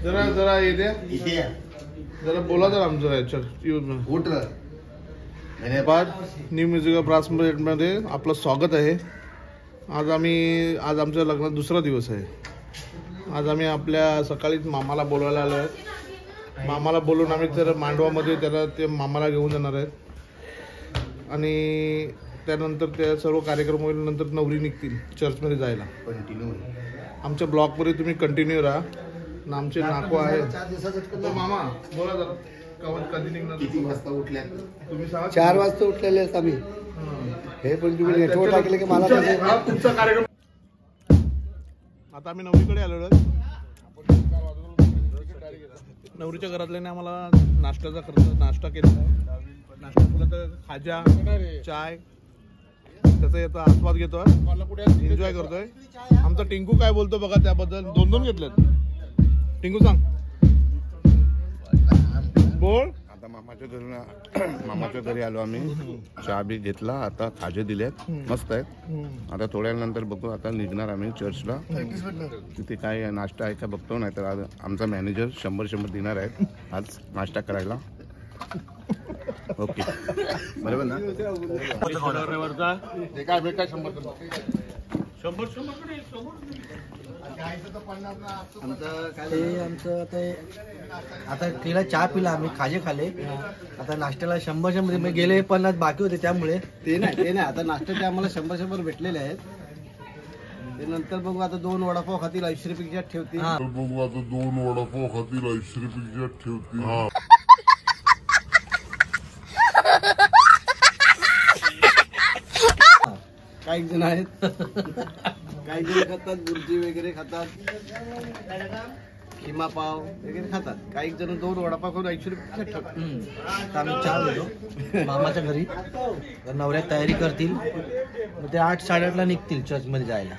जरा जरा इथे जरा बोला जरा आमचं याच्यात उठ न्यू म्युझिक ब्रास मध्ये आपलं स्वागत आहे। आज आमच्या लग्नात दुसरा दिवस आहे। आज आम्ही आपल्या सकाळीच मामाला बोलवायला आलो आहे। मामाला बोलून आम्ही तर मांडवामध्ये त्याला ते मामाला घेऊन जाणार आहेत आणि त्यानंतर त्या सर्व कार्यक्रम होईल। नंतर नवरी निघतील चर्चमध्ये जायला। कंटिन्यू आमच्या ब्लॉगमध्ये तुम्ही कंटिन्यू राहा। आमचे नाको आहे मामा बोला जरा कधी निघणार किती वाजता उठल्या तुम्ही 4 वाजता उठलेले आहेत आम्ही। हे पण तुम्ही नेटवर्क टाकले की मला तुमचा कार्यक्रम। आता आम्ही नवरीकडे आलेलो आहे। नवरीच्या घरातल्याने आम्हाला नाश्ता केला आहे। नाश्ता केला तर खाजा चाय त्याचा याचा आस्वाद घेतोय, एन्जॉय करतोय। आमचा टिंकू काय बोलतो बघा त्याबद्दल। 2 घेतलेत। टिंकू सांग बोल। आता मामाच्या घरी आलो आम्ही। चहा बी घेतला, आता खाजे दिलेत मस्त आहेत। आता थोड्या नंतर बघू, आता निघणार आम्ही चर्चला। तिथे काय नाश्ता आहे का बघतो, नाही तर आज आमचा मॅनेजर 100 देणार आहेत आज नाश्ता करायला। ओके बरोबर ना। आमचं आता तिला चहा पिला आम्ही, खाजे खाले। आता नाश्त्याला 100 गेले 50 बाकी होते, त्यामुळे ते नाही आता नाश्त्याचे आम्हाला 100 भेटलेले आहेत। ते नंतर बघू, आता 2 वडापाव खातील 80 रुपये ठेवतील। काही जण आहेत काही जण खातात बुर्जी वगैरे खातात, खिमा पाव वगैरे खातात। काही जण 2 वडापाव खाऊन 80 रुपये ठेवतात। आम्ही चहा घेतो मामाच्या घरी, नवऱ्या तयारी करतील, मग ते 8 साडेआठला निघतील चर्चमध्ये जायला।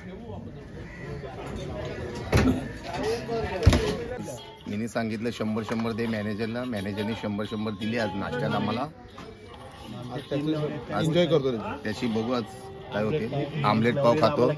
मी सांगितलं 100 दे मॅनेजरला, मॅनेजरने 100 दिली आज नाश्त्याला आम्हाला। एन्जॉय करतो त्याची बघू आज काय होते। आमलेट पाव खातो।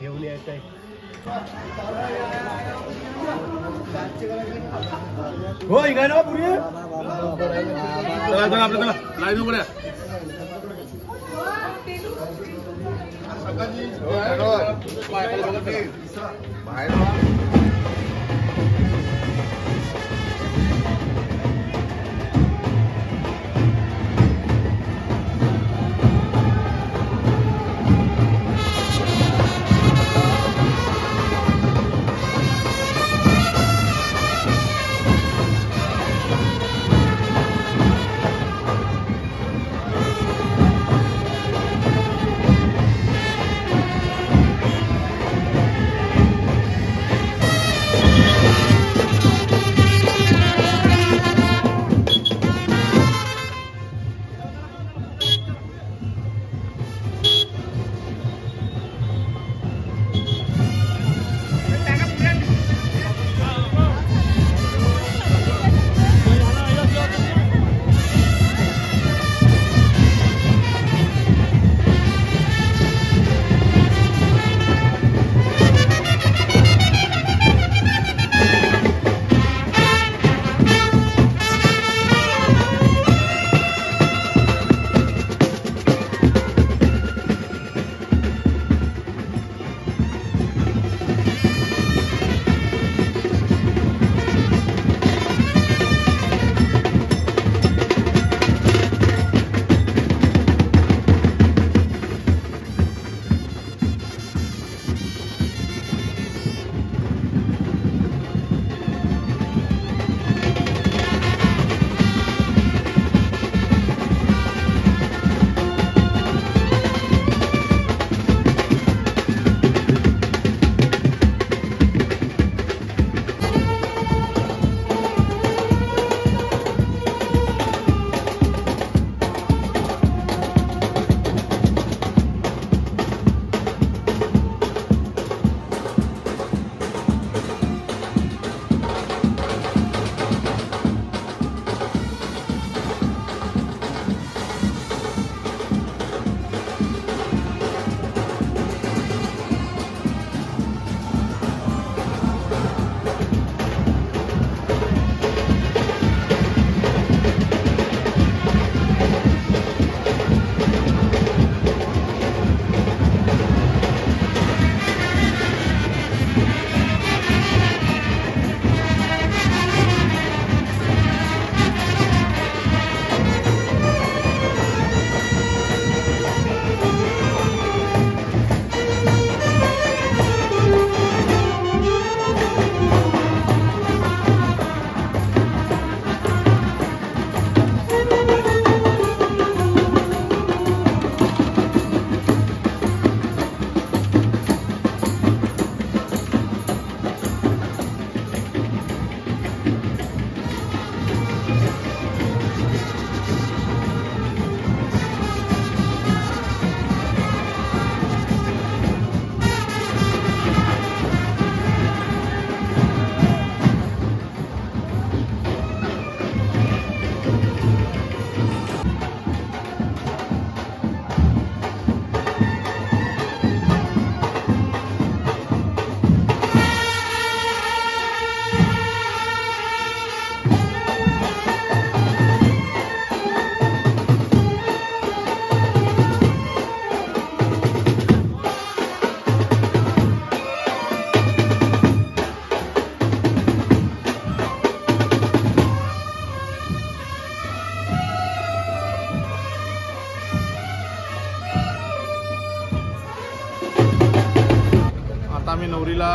आम्ही नवरीला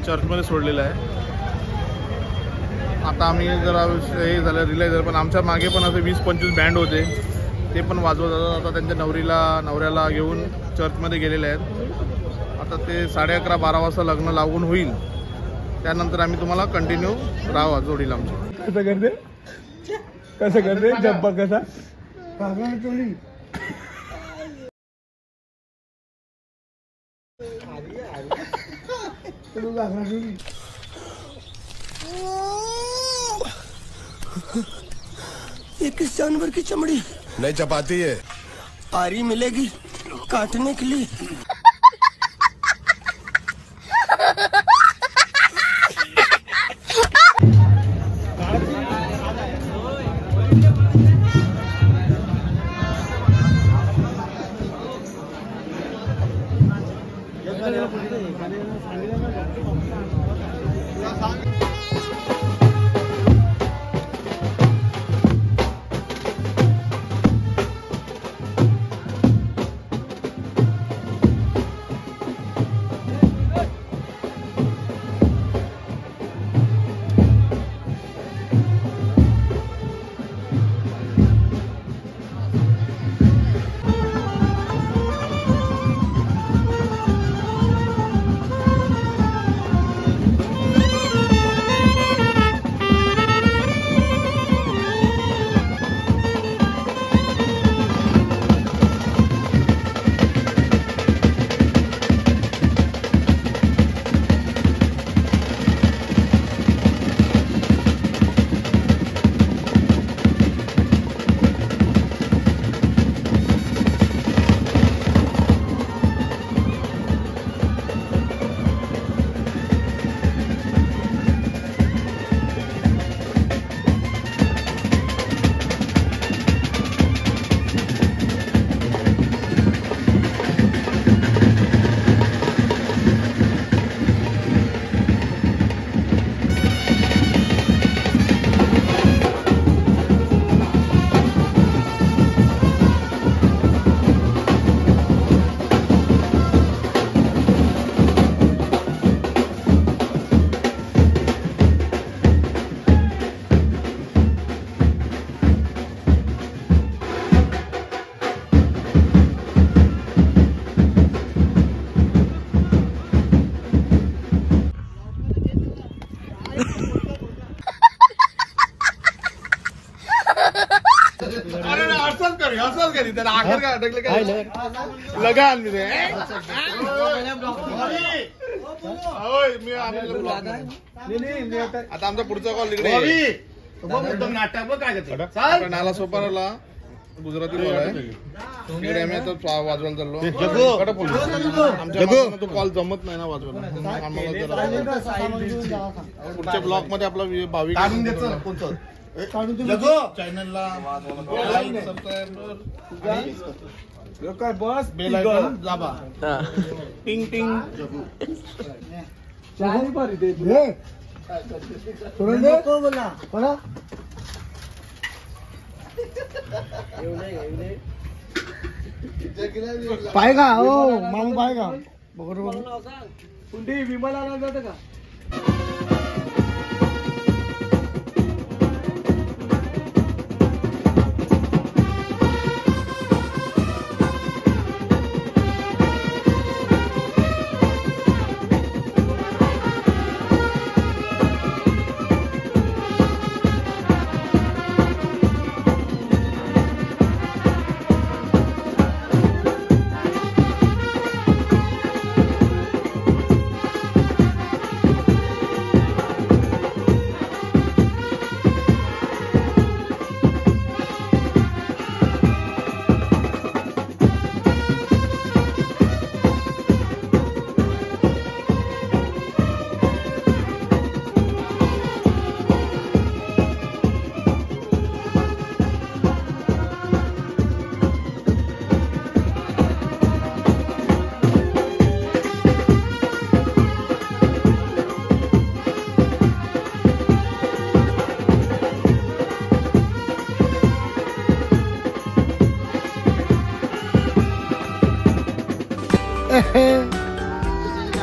चर्चमध्ये सोडलेलं आहे. आता आम्ही जरा हे झालं रिलाईज, पण आमच्या मागे पण असे 20-25 बँड होते, ते पण वाजवत होतात. आता त्यांच्या नवऱ्याला घेऊन चर्चमध्ये गेलेले आहेत. आता ते 11:30-12 वाजता लग्न लागून होईल, त्यानंतर आम्ही तुम्हाला कंटिन्यू राहा जोडीला आमच्या. कसं करते जब्बा कसा ये किस जानवर की चमड़ी नहीं चपाती है आरी मिलेगी काटने के लिए. लगान आता आमचा पुढचा कॉल इकडे नाला सोपाराला गुजराती कॉल आहे. इकडे आम्ही आता वाजवायला चाललो. आमच्या तो कॉल जमत नाही ना वाजवायला. पुढच्या ब्लॉक मध्ये आपला भाविक चॅनलला बस बेल आयकॉन दाबा. टिंग टिंग. पाय का हो मामू पाय का बरोबर कुठे विमाला जातं का. हे